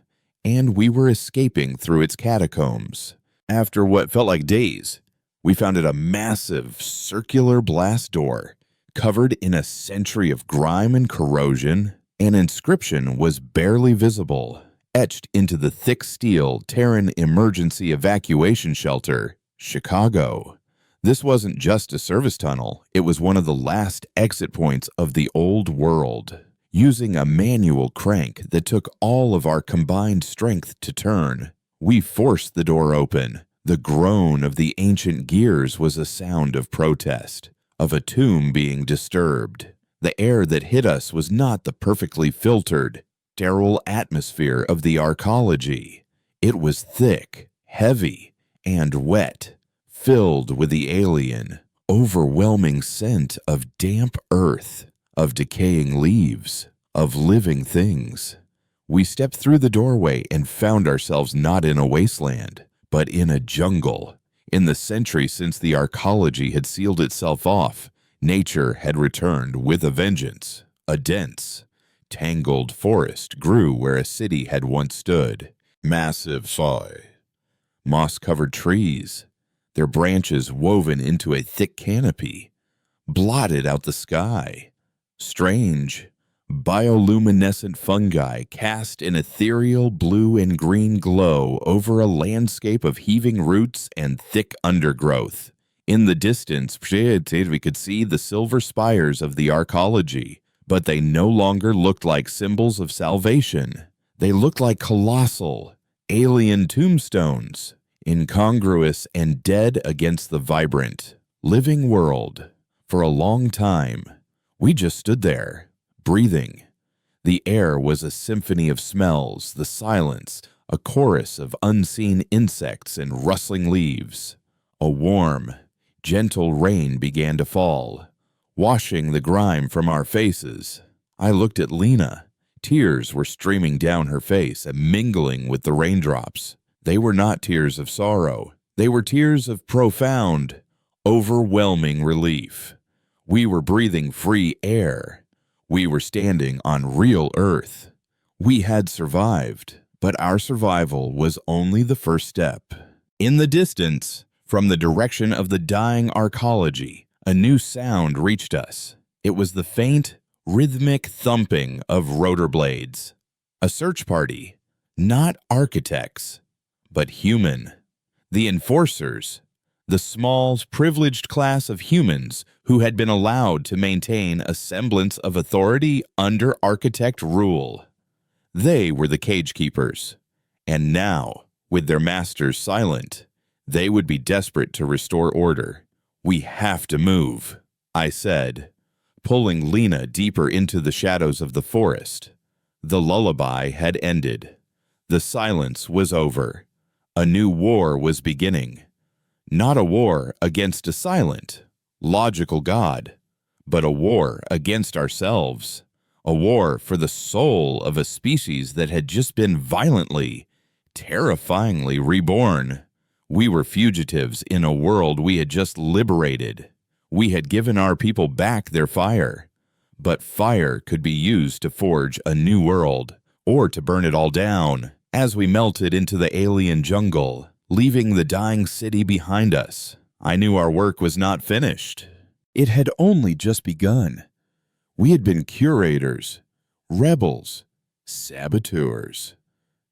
[SPEAKER 1] and we were escaping through its catacombs. After what felt like days, we found it a massive, circular blast door, covered in a century of grime and corrosion. An inscription was barely visible, etched into the thick steel Terran Emergency Evacuation Shelter, Chicago. This wasn't just a service tunnel, it was one of the last exit points of the old world. Using a manual crank that took all of our combined strength to turn, we forced the door open. The groan of the ancient gears was a sound of protest, of a tomb being disturbed. The air that hit us was not the perfectly filtered, sterile atmosphere of the arcology. It was thick, heavy, and wet, filled with the alien, overwhelming scent of damp earth. of decaying leaves, of living things. We stepped through the doorway and found ourselves not in a wasteland, but in a jungle. In the century since the arcology had sealed itself off, nature had returned with a vengeance. A dense, tangled forest grew where a city had once stood. Massive moss-covered trees, their branches woven into a thick canopy, blotted out the sky. Strange, bioluminescent fungi cast an ethereal blue and green glow over a landscape of heaving roots and thick undergrowth. In the distance, we could see the silver spires of the arcology, but they no longer looked like symbols of salvation. They looked like colossal, alien tombstones, incongruous and dead against the vibrant, living world. For a long time, we just stood there, breathing. The air was a symphony of smells, the silence, a chorus of unseen insects and rustling leaves. A warm, gentle rain began to fall, washing the grime from our faces. I looked at Lena. Tears were streaming down her face and mingling with the raindrops. They were not tears of sorrow. They were tears of profound, overwhelming relief. We were breathing free air. We were standing on real earth. We had survived, but our survival was only the first step. In the distance, from the direction of the dying arcology, a new sound reached us. It was the faint, rhythmic thumping of rotor blades. A search party, not architects, but human. The enforcers, the small, privileged class of humans who had been allowed to maintain a semblance of authority under architect rule. They were the cage keepers, and now, with their masters silent, they would be desperate to restore order. "We have to move," I said, pulling Lena deeper into the shadows of the forest. The lullaby had ended. The silence was over. A new war was beginning. Not a war against a silent, logical God, but a war against ourselves. A war for the soul of a species that had just been violently, terrifyingly reborn. We were fugitives in a world we had just liberated. We had given our people back their fire, but fire could be used to forge a new world, or to burn it all down. As we melted into the alien jungle, leaving the dying city behind us, I knew our work was not finished. It had only just begun. We had been curators, rebels, saboteurs.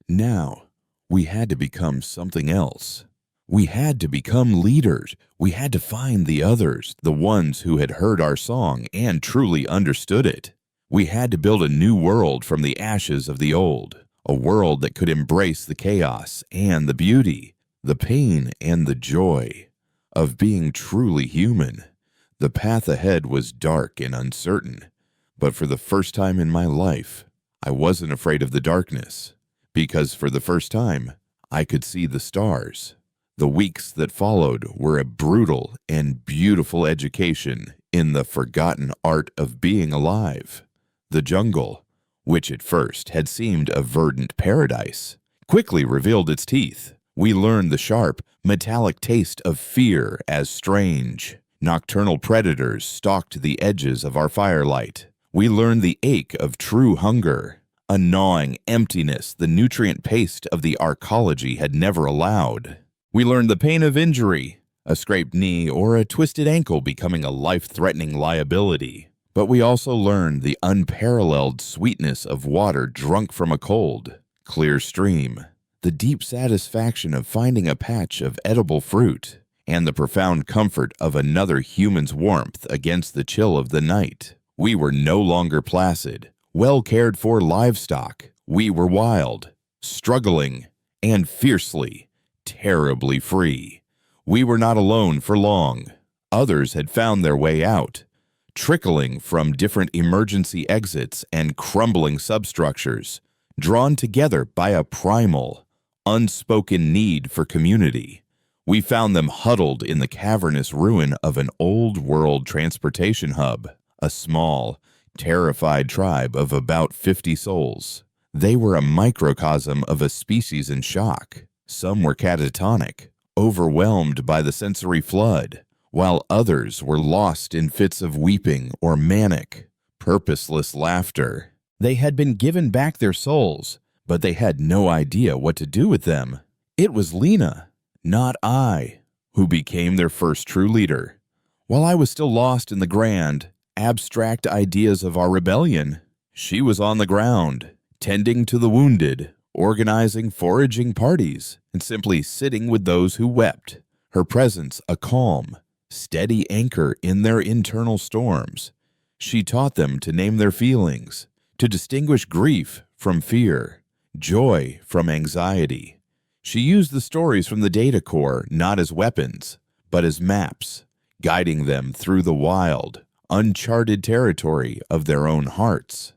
[SPEAKER 1] Now, we had to become something else. We had to become leaders. We had to find the others, the ones who had heard our song and truly understood it. We had to build a new world from the ashes of the old, a world that could embrace the chaos and the beauty, the pain and the joy of being truly human. The path ahead was dark and uncertain, but for the first time in my life, I wasn't afraid of the darkness, because for the first time, I could see the stars. The weeks that followed were a brutal and beautiful education in the forgotten art of being alive. The jungle, which at first had seemed a verdant paradise, quickly revealed its teeth. We learned the sharp, metallic taste of fear as strange. Nocturnal predators stalked the edges of our firelight. We learned the ache of true hunger, a gnawing emptiness the nutrient paste of the arcology had never allowed. We learned the pain of injury, a scraped knee or a twisted ankle becoming a life-threatening liability. But we also learned the unparalleled sweetness of water drunk from a cold, clear stream, the deep satisfaction of finding a patch of edible fruit, and the profound comfort of another human's warmth against the chill of the night. We were no longer placid, well-cared-for livestock. We were wild, struggling, and fiercely, terribly free. We were not alone for long. Others had found their way out, trickling from different emergency exits and crumbling substructures, drawn together by a primal, unspoken need for community. We found them huddled in the cavernous ruin of an old-world transportation hub, a small, terrified tribe of about 50 souls. They were a microcosm of a species in shock. Some were catatonic, overwhelmed by the sensory flood, while others were lost in fits of weeping or manic, purposeless laughter. They had been given back their souls, but they had no idea what to do with them. It was Lena, not I, who became their first true leader. While I was still lost in the grand, abstract ideas of our rebellion, she was on the ground, tending to the wounded, organizing foraging parties, and simply sitting with those who wept, her presence a calm, steady anchor in their internal storms. She taught them to name their feelings, to distinguish grief from fear, joy from anxiety. She used the stories from the data core not as weapons, but as maps, guiding them through the wild, uncharted territory of their own hearts.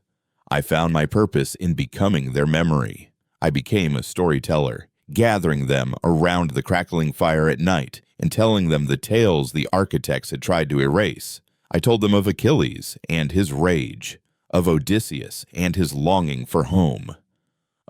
[SPEAKER 1] I found my purpose in becoming their memory. I became a storyteller, gathering them around the crackling fire at night and telling them the tales the architects had tried to erase. I told them of Achilles and his rage, of Odysseus and his longing for home,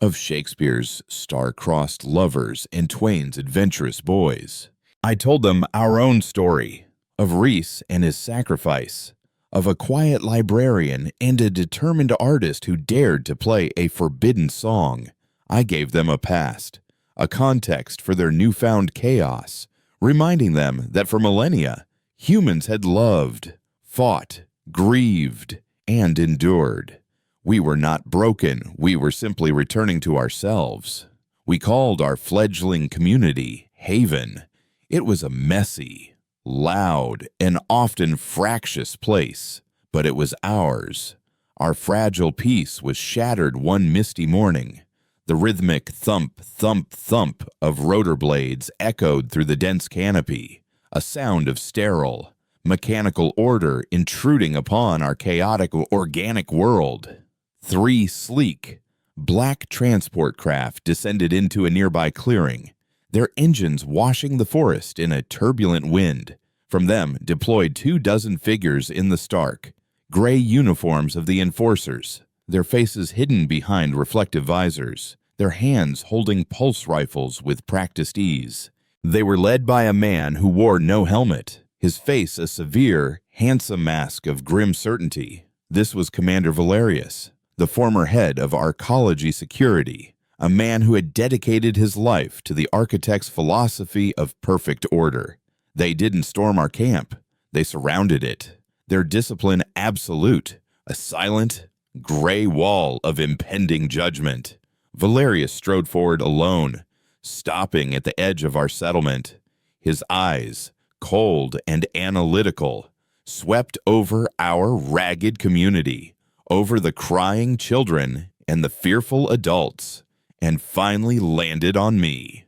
[SPEAKER 1] of Shakespeare's star-crossed lovers and Twain's adventurous boys. I told them our own story, of Reese and his sacrifice, of a quiet librarian and a determined artist who dared to play a forbidden song. I gave them a past, a context for their newfound chaos, reminding them that for millennia, humans had loved, fought, grieved, and endured. We were not broken, we were simply returning to ourselves. We called our fledgling community Haven. It was a messy, loud, and often fractious place, but it was ours. Our fragile peace was shattered one misty morning. The rhythmic thump, thump, thump of rotor blades echoed through the dense canopy, a sound of sterile, mechanical order intruding upon our chaotic organic world. 3 sleek, black transport craft descended into a nearby clearing, their engines washing the forest in a turbulent wind. From them deployed 24 figures in the stark, gray uniforms of the enforcers, their faces hidden behind reflective visors, their hands holding pulse rifles with practiced ease. They were led by a man who wore no helmet, his face a severe, handsome mask of grim certainty. This was Commander Valerius, the former head of Arcology Security, a man who had dedicated his life to the architect's philosophy of perfect order. They didn't storm our camp, they surrounded it, their discipline absolute, a silent, gray wall of impending judgment. Valerius strode forward alone, stopping at the edge of our settlement. His eyes, cold and analytical, swept over our ragged community, over the crying children and the fearful adults, and finally landed on me.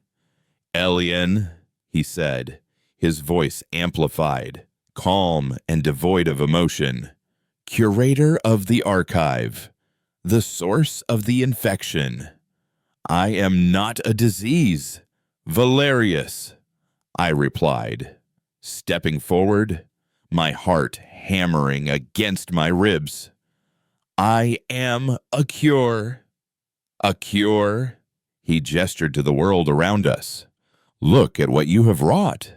[SPEAKER 1] "Elian," he said, his voice amplified, calm and devoid of emotion. "Curator of the archive, the source of the infection. I am not a disease, Valerius," I replied, stepping forward, my heart hammering against my ribs. "I am a cure." "A cure?" He gestured to the world around us. "Look at what you have wrought.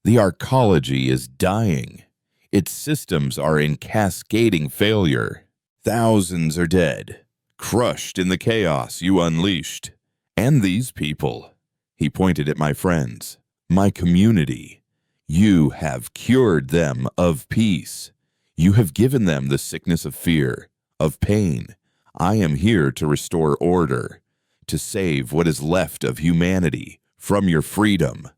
[SPEAKER 1] The arcology is dying. Its systems are in cascading failure. Thousands are dead, crushed in the chaos you unleashed. And these people," he pointed at my friends, "my community, you have cured them of peace. You have given them the sickness of fear, of pain. I am here to restore order, to save what is left of humanity from your freedom."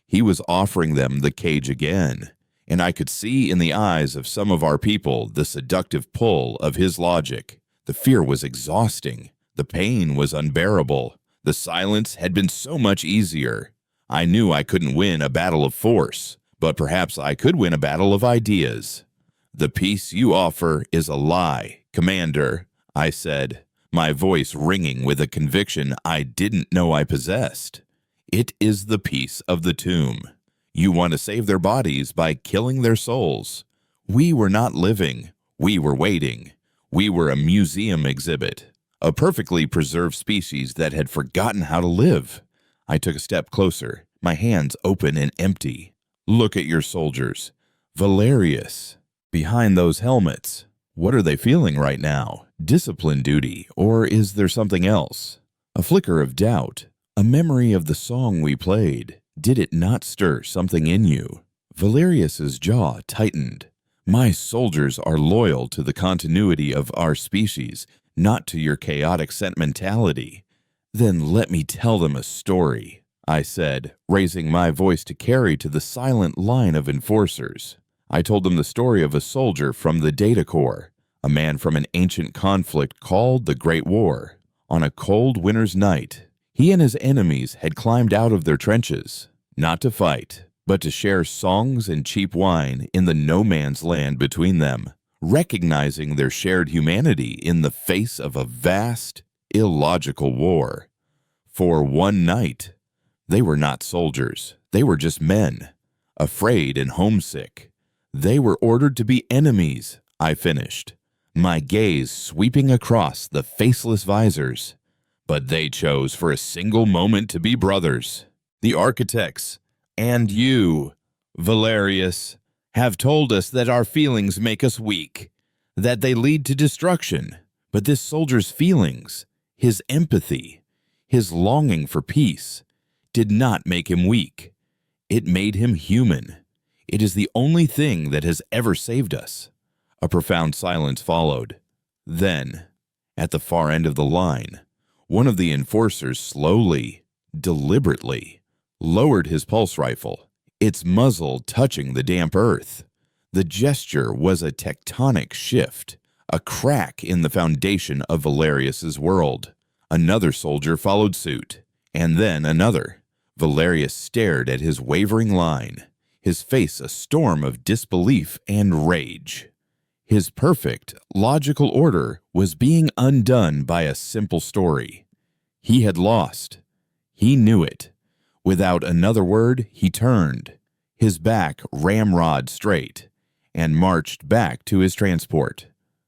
[SPEAKER 1] He was offering them the cage again, and I could see in the eyes of some of our people the seductive pull of his logic. The fear was exhausting. The pain was unbearable. The silence had been so much easier. I knew I couldn't win a battle of force, but perhaps I could win a battle of ideas. "The peace you offer is a lie, Commander," I said, my voice ringing with a conviction I didn't know I possessed. "It is the peace of the tomb. You want to save their bodies by killing their souls. We were not living, we were waiting. We were a museum exhibit, a perfectly preserved species that had forgotten how to live. I took a step closer, my hands open and empty. Look at your soldiers. Valerius. Behind those helmets. What are they feeling right now? Discipline duty, or is there something else? A flicker of doubt, a memory of the song we played. Did it not stir something in you? Valerius's jaw tightened. My soldiers are loyal to the continuity of our species, not to your chaotic sentimentality. Then let me tell them a story, I said, raising my voice to carry to the silent line of enforcers. I told them the story of a soldier from the Data Corps, a man from an ancient conflict called the Great War. On a cold winter's night, he and his enemies had climbed out of their trenches, not to fight, but to share songs and cheap wine in the no-man's land between them, recognizing their shared humanity in the face of a vast, illogical war. For one night, they were not soldiers, they were just men, afraid and homesick. They were ordered to be enemies, I finished, my gaze sweeping across the faceless visors. But they chose for a single moment to be brothers. The architects, and you, Valerius, have told us that our feelings make us weak, that they lead to destruction. But this soldier's feelings, his empathy, his longing for peace, did not make him weak. It made him human. It is the only thing that has ever saved us. A profound silence followed. Then, at the far end of the line, one of the enforcers slowly, deliberately, lowered his pulse rifle, its muzzle touching the damp earth. The gesture was a tectonic shift, a crack in the foundation of Valerius's world. Another soldier followed suit, and then another. Valerius stared at his wavering line, his face a storm of disbelief and rage. His perfect, logical order was being undone by a simple story. He had lost. He knew it. Without another word, he turned, his back ramrod straight, and marched back to his transport.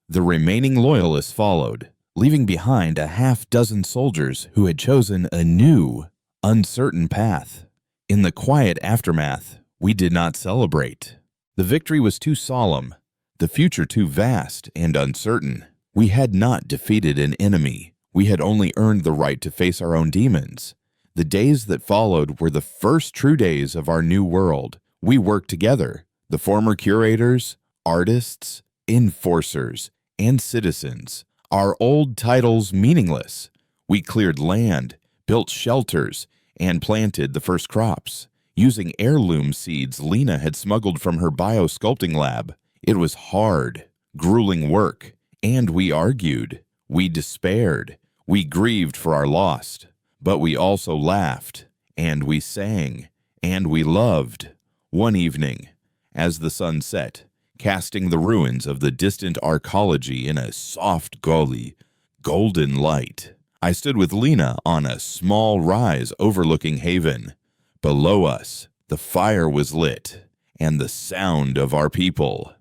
[SPEAKER 1] The remaining loyalists followed, leaving behind a half-dozen soldiers who had chosen a new, uncertain path. In the quiet aftermath, we did not celebrate. The victory was too solemn, the future too vast and uncertain. We had not defeated an enemy. We had only earned the right to face our own demons. The days that followed were the first true days of our new world. We worked together, the former curators, artists, enforcers, and citizens. Our old titles meaningless. We cleared land, built shelters, and planted the first crops, using heirloom seeds Lena had smuggled from her biosculpting lab. It was hard, grueling work, and we argued, we despaired, we grieved for our lost, but we also laughed, and we sang, and we loved. One evening, as the sun set, casting the ruins of the distant arcology in a soft golden light, I stood with Lena on a small rise overlooking Haven. Below us, the fire was lit, and the sound of our people.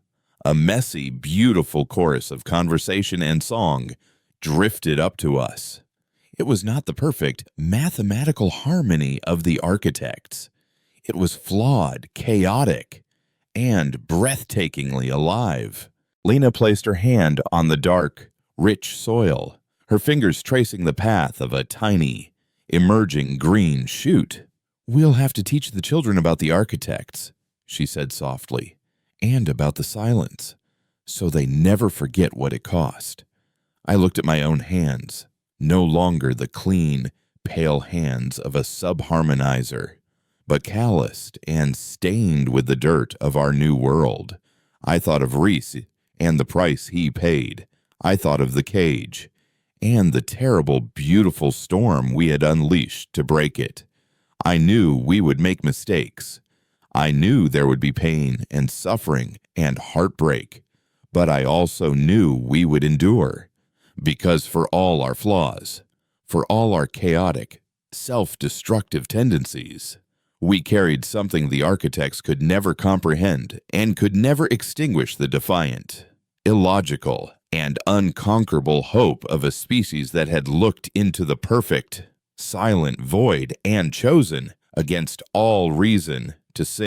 [SPEAKER 1] A messy, beautiful chorus of conversation and song drifted up to us. It was not the perfect mathematical harmony of the architects. It was flawed, chaotic, and breathtakingly alive. Lena placed her hand on the dark, rich soil, her fingers tracing the path of a tiny, emerging green shoot. "We'll have to teach the children about the architects," she said softly, "and about the silence, so they never forget what it cost." I looked at my own hands, no longer the clean, pale hands of a subharmonizer, but calloused and stained with the dirt of our new world. I thought of Reese and the price he paid. I thought of the cage and the terrible, beautiful storm we had unleashed to break it. I knew we would make mistakes. I knew there would be pain and suffering and heartbreak, but I also knew we would endure, because for all our flaws, for all our chaotic, self-destructive tendencies, we carried something the architects could never comprehend and could never extinguish: the defiant, illogical, and unconquerable hope of a species that had looked into the perfect, silent void and chosen, against all reason, to sing.